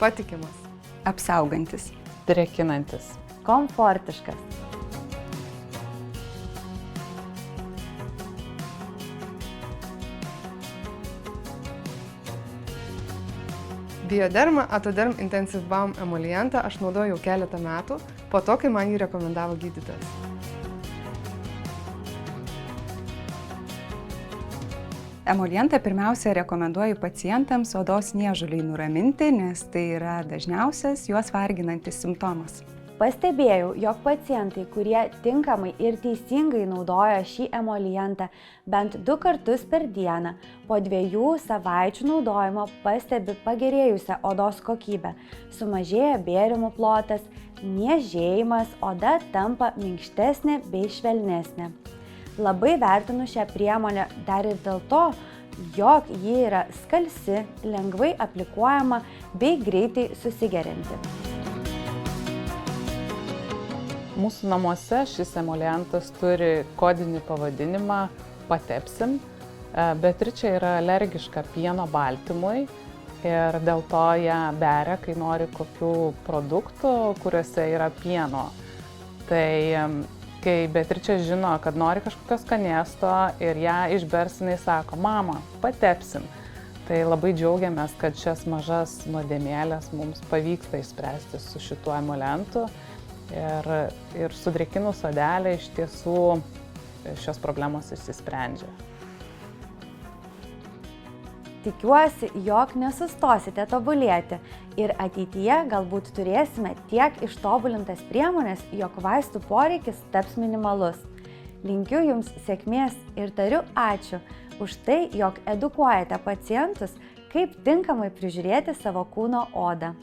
Patikimas. Apsaugantis. Drėkinantis. Komfortiškas. Bioderma Atoderm Intensive Balm emolientą aš naudoju jau keletą metų, po to, kai man jį rekomendavo gydytojas. Emolientą pirmiausia rekomenduoju pacientams odos niežuliui nuraminti, nes tai yra dažniausias juos varginantis simptomas. Pastebėjau, jog pacientai, kurie tinkamai ir teisingai naudoja šį emolientą bent 2 kartus per dieną, po 2 savaičių naudojimo pastebi pagerėjusią odos kokybę, sumažėja bėrimų plotas, niežėjimas, oda tampa minkštesnė bei švelnesnė. Labai vertinu šią priemonę dar ir dėl to, jog ji yra skalsi, lengvai aplikuojama bei greitai susigerianti. Mūsų namuose šis emolientas turi kodinį pavadinimą Patepsim. Beatričė yra alergiška pieno baltymui ir dėl to ją beria, kai nori kokių produktų, kuriuose yra pieno. Tai kai Beatričė žino, kad nori kažkokio skanėsto ir ją išbers, jinai sako, mama, patepsim. Tai labai džiaugiamės, kad šias mažas nuodėmėlės mums pavyksta išspręsti su šituo emolientu. Ir sudrėkinus odelę iš tiesų šios problemos išsisprendžia. Tikiuosi, jog nesustosite tobulėti ir ateityje galbūt turėsime tiek ištobulintas priemonės, jog vaistų poreikis taps minimalus. Linkiu Jums sėkmės ir tariu ačiū už tai, jog edukuojate pacientus, kaip tinkamai prižiūrėti savo kūno odą.